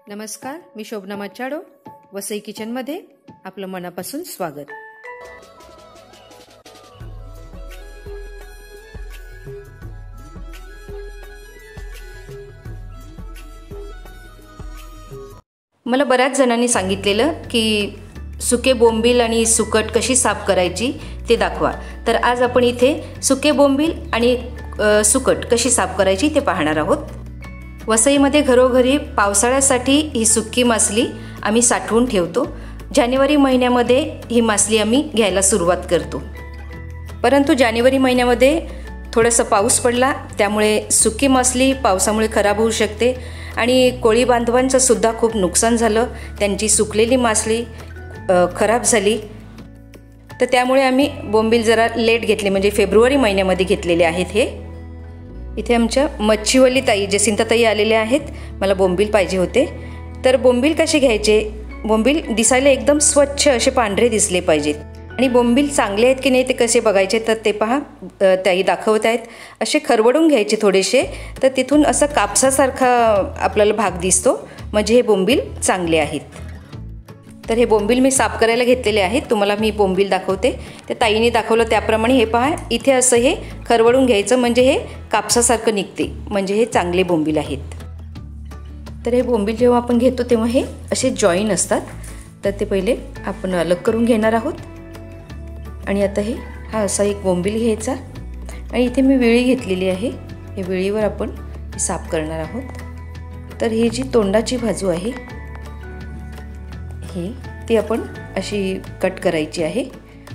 नमस्कार, मी शोभना मच्छाडो. वसई किचनमध्ये आपलं मनापासून स्वागत. मला बऱ्याच जणांनी सांगितलेलं की सुके बोंबील आणि सुकट कशी साफ करायची ते दाखवा. तर आज आपण इथे सुके बोंबील आणि सुकट कशी साफ करायची ते पाहणार आहोत. वसईमध्ये घरोघरी पावसाळ्यासाठी ही सुकी मासली आम्ही साठवून ठेवतो. जानेवारी महिन्यामध्ये ही मासली आम्ही घ्यायला सुरुवात करतो. परंतु जानेवारी महिन्यामध्ये थोडासा पाऊस पडला, त्यामुळे सुकी मासली पावसामुळे खराब होऊ शकते आणि कोळी बांधवांचं सुद्धा खूप नुकसान झालं. त्यांची सुकलेली मासली खराब झाली. तर त्यामुळे आम्ही बोंबील जरा लेट घेतले, म्हणजे फेब्रुवारी महिन्यामध्ये घेतलेले आहेत. हे इथे आमच्या मच्छीवाली ताई जसिंताताई आलेल्या आहेत. मला बोंबील पाहिजे होते. तर बोंबील कसे घ्यायचे? बोंबील दिसायला एकदम स्वच्छ असे पांढरे दिसले पाहिजेत. आणि बोंबील चांगले आहेत की नाही ते कसे बघायचे? तर ते पहा, ताई दाखवत आहेत. असे खरवडून घ्यायचे थोडेसे, तर तिथून असं कापसासारखा आपल्याला भाग दिसतो, म्हणजे हे बोंबील चांगले आहेत. तर हे बोंबील मी साफ करायला घेतलेले आहेत. तुम्हाला मी बोंबील दाखवते. त्या ताईने दाखवलं त्याप्रमाणे हे पहा, इथे असं हे खरवडून घ्यायचं, म्हणजे हे कापसासारखं निघते, म्हणजे हे चांगले बोंबील आहेत. तर हे बोंबील जेव्हा आपण घेतो तेव्हा हे असे जॉईन असतात. तर ते पहिले आपण अलग करून घेणार आहोत. आणि आता हा असा एक बोंबील घ्यायचा आणि इथे मी विळी घेतलेली आहे. हे विळीवर आपण साफ करणार आहोत. तर ही जी तोंडाची बाजू आहे ती आपण अशी कट करायची आहे.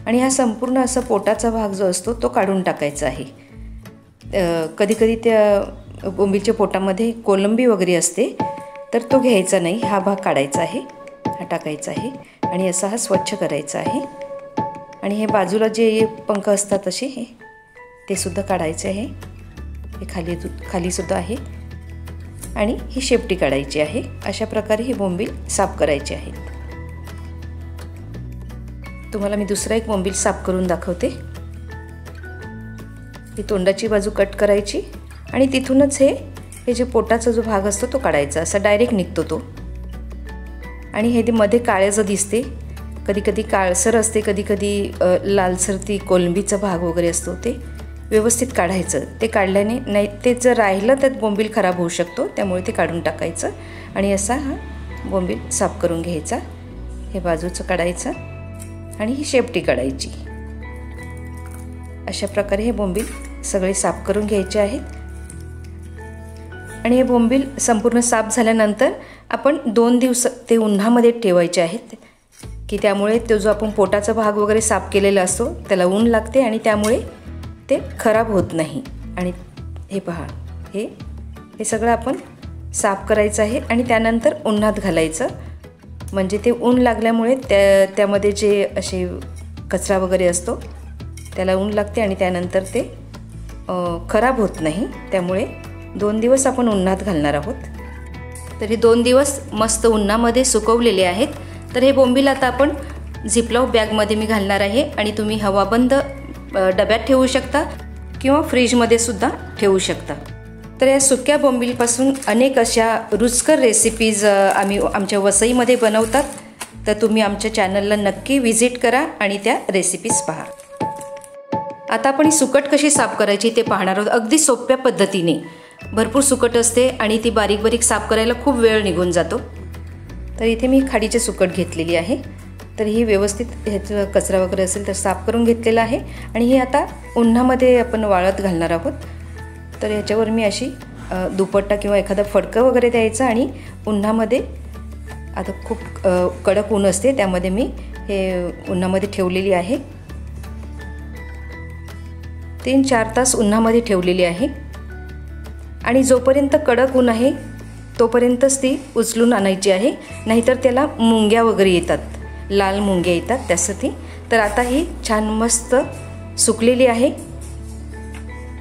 आणि हा संपूर्ण असा पोटाचा भाग जो असतो तो काढून टाकायचा आहे. कधीकधी त्या बोंबीलच्या पोटामध्ये कोलंबी वगैरे असते, तर तो घ्यायचा नाही. हा भाग काढायचा आहे, हा टाकायचा आहे आणि असा हा स्वच्छ करायचा आहे. आणि हे बाजूला जे पंख असतात असे ते सुद्धा काढायचे आहे. हे खालीसुद्धा आहे. आणि ही शेपटी काढायची आहे. अशा प्रकारे हे बोंबील साफ करायचे आहेत. तुम्हाला मी दुसरा एक बोंबील साफ करून दाखवते. ही तोंडाची बाजू कट करायची आणि तिथूनच हे जे पोटाचा जो भाग असतो तो काढायचा. असा डायरेक्ट निघतो तो. आणि हे मध्ये काळेचं दिसते, कधी कधी काळसर असते, कधी कधी लालसर ती कोलंबीचा भाग वगैरे असतो, ते व्यवस्थित काढायचं. ते काढल्याने नाही, ते जर राहिलं तर बोंबील खराब होऊ शकतो, त्यामुळे ते काढून टाकायचं. आणि असा हा बोंबील साफ करून घ्यायचा. हे बाजूचं काढायचं आणि ही शेपटी काढायची. अशा प्रकारे हे बोंबील सगळे साफ करून घ्यायचे आहेत. आणि हे बोंबील संपूर्ण साफ झाल्यानंतर आपण 2 दिवस ते उन्हामध्ये ठेवायचे आहेत, की त्यामुळे तो जो आपण पोटाचा भाग वगैरे साफ केलेला असतो त्याला ऊन लागते आणि त्यामुळे ते खराब होत नाही. आणि हे पहा, हे सगळं आपण साफ करायचं आहे आणि त्यानंतर उन्हात घालायचं, म्हणजे ते ऊन लागल्यामुळे त्यामध्ये जे असे कचरा वगैरे असतो त्याला ऊन लागते आणि त्यानंतर ते खराब होत नाही. त्यामुळे 2 दिवस आपण उन्हात घालणार आहोत. तर हे 2 दिवस मस्त उन्हामध्ये सुकवलेले आहेत. तर हे बोंबील आता आपण झिपलॉक बॅगमध्ये मी घालणार आहे. आणि तुम्ही हवाबंद डब्यात ठेवू शकता किंवा फ्रीजमध्ये सुद्धा ठेवू शकता. तर या सुक्या बोंबीलपासून अनेक अशा रुचकर रेसिपीज आम्ही आमच्या वसईमध्ये बनवतात. तर तुम्ही आमच्या चॅनलला नक्की व्हिजिट करा आणि त्या रेसिपीज पहा. आता आपण ही सुकट कशी साफ करायची ते पाहणार आहोत, अगदी सोप्या पद्धतीने. भरपूर सुकट असते आणि ती बारीक बारीक साफ करायला खूप वेळ निघून जातो. तर इथे मी खाडीची सुकट घेतलेली आहे. तर ही व्यवस्थित ह्याचा कचरा वगैरे असेल तर साफ करून घेतलेला आहे. आणि ही आता उन्हामध्ये आपण वाळत घालणार आहोत. तर ह्याच्यावर मी अशी दुपट्टा किंवा एखादा फडकं वगैरे द्यायचं आणि उन्हामध्ये, आता खूप कडक ऊन असते त्यामध्ये मी हे उन्हामध्ये ठेवलेली आहे. 3-4 तास उन्हामध्ये ठेवलेली आहे. आणि जोपर्यंत कडक ऊन आहे तोपर्यंतच ती उचलून आणायची आहे, नाहीतर त्याला मुंग्या वगैरे येतात, लाल मुंग्या येतात त्यासाठी. तर आता ही छान मस्त सुकलेली आहे.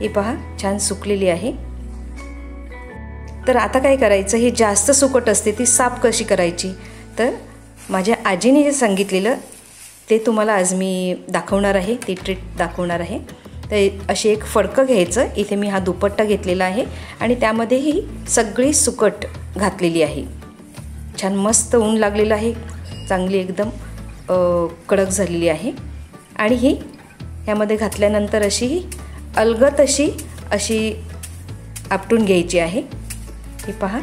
हे पहा, छान सुकलेली आहे. तर आता काय करायचं, ही जास्त सुकट असते ती साफ कशी करायची, तर माझ्या आजीने जे सांगितलेलं ते तुम्हाला आज मी दाखवणार आहे, ती ट्रिक दाखवणार आहे. तर अशी एक फडकं घ्यायचं. इथे मी हा दुपट्टा घेतलेला आहे आणि त्यामध्ये ही सगळी सुकट घातलेली आहे. छान मस्त ऊन लागलेलं आहे, चांगली एकदम कडक झालेली आहे। आणि ही ह्यामध्ये घातल्यानंतर अशी अलगद अशी आपटून घ्यायची आहे। हे पहा,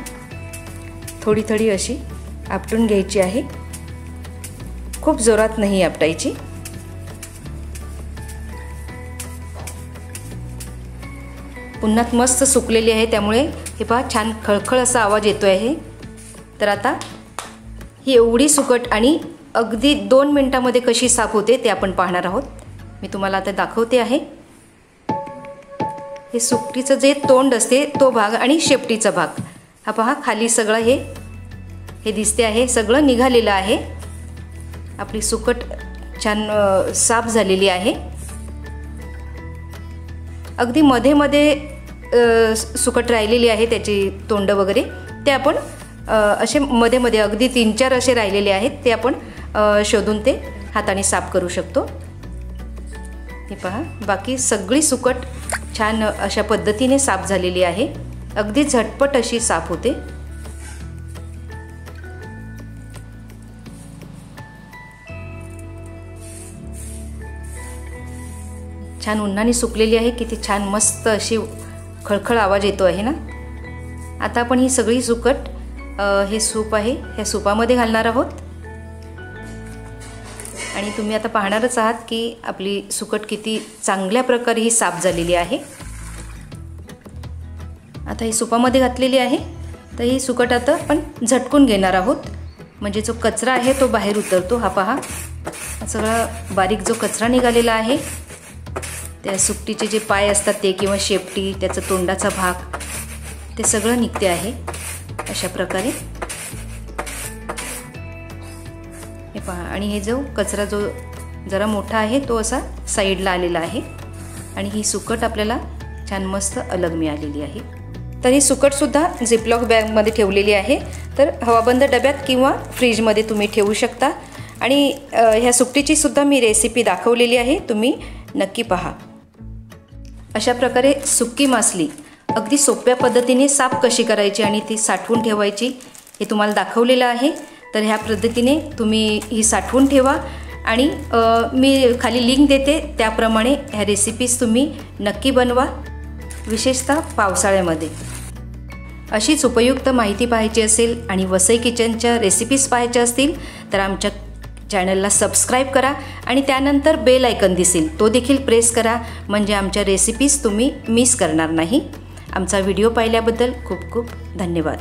थोडी थोडी अशी आपटून घ्यायची आहे, खूप जोरात नाही आपटायची। उन्हात मस्त सुकलेली आहे, त्यामुळे हे पहा छान खळखळ असा आवाज येतो आहे। तर आता ही एवढी सुकट आणि अगदी 2 मिनिटांमध्ये कशी साफ होते ते आपण पाहणार आहोत। मी तुम्हाला आता दाखवते आहे। हे सुकटीचं जे तोंड असते तो भाग आणि शेपटीचा भाग, हा पहा खाली सगळं हे दिसते आहे, सगळं निघालेलं आहे। आपली सुकट छान साफ झालेली आहे। अगदी मध्ये मध्ये सुकट राहिलेली आहे, त्याची तोंड वगैरे ते आपण असे मध्ये मध्ये अगदी 3-4 असे राहिलेले आहेत, ते आपण शोधून ते हाताने साफ करू शकतो। हे पहा, बाकी सगळी सुकट छान अशा पद्धतीने साफ झालेली आहे, अगदी झटपट अशी साफ होते। छान उन्हाने सुकलेली आहे, किती छान मस्त अशी खळखळ आवाज येतो आहे ना। आता आपण ही सगळी सुकट हे सूप आहे, ह्या सूपामध्ये घालणार आहोत। आणि तुम्ही आता पाहणारच आहात की आपली सुकट किती चांगल्या प्रकारे ही साफ झालेली आहे। आता ही सुपामध्ये घातलेली आहे, तर ही सुकट आता आपण झटकून घेणार आहोत, म्हणजे जो कचरा आहे तो बाहेर उतरतो। हा पहा, सगळा बारीक जो कचरा निघालेला आहे, त्या सुकटीचे जे पाय असतात ते किंवा शेपटी, त्याचा तोंडाचा भाग, ते सगळं निघते आहे अशा प्रकारे। हे पहा, आणि हे जो कचरा जो जरा मोठा आहे तो असा साईडला आलेला आहे, आणि ही सुकट आपल्याला छान मस्त अलग मिळालेली आहे। तर ही सुकटसुद्धा झिपलॉक बॅगमध्ये ठेवलेली आहे, तर हवाबंद डब्यात किंवा फ्रीजमध्ये तुम्ही ठेवू शकता। आणि ह्या सुकटीची सुद्धा मी रेसिपी दाखवलेली आहे, तुम्ही नक्की पहा। अशा प्रकारे सुक्की मासली अगदी सोप्या पद्धतीने साफ कशी करायची आणि ती साठवून ठेवायची हे तुम्हाला दाखवलेलं आहे। तर ह्या पद्धतीने तुम्ही ही साठवून ठेवा, आणि मी खाली लिंक देते, त्याप्रमाणे ह्या रेसिपीज तुम्ही नक्की बनवा, विशेषतः पावसाळ्यामध्ये। अशीच उपयुक्त माहिती पाहायची असेल आणि वसई किचनच्या रेसिपीज पाहायच्या असतील तर आमच्या चॅनलला सबस्क्राईब करा, आणि त्यानंतर बेल आयकन दिसेल तो देखील प्रेस करा, म्हणजे आमच्या रेसिपीज तुम्ही मिस करणार नाही। आमचा व्हिडिओ पाहिल्याबद्दल खूप खूप धन्यवाद।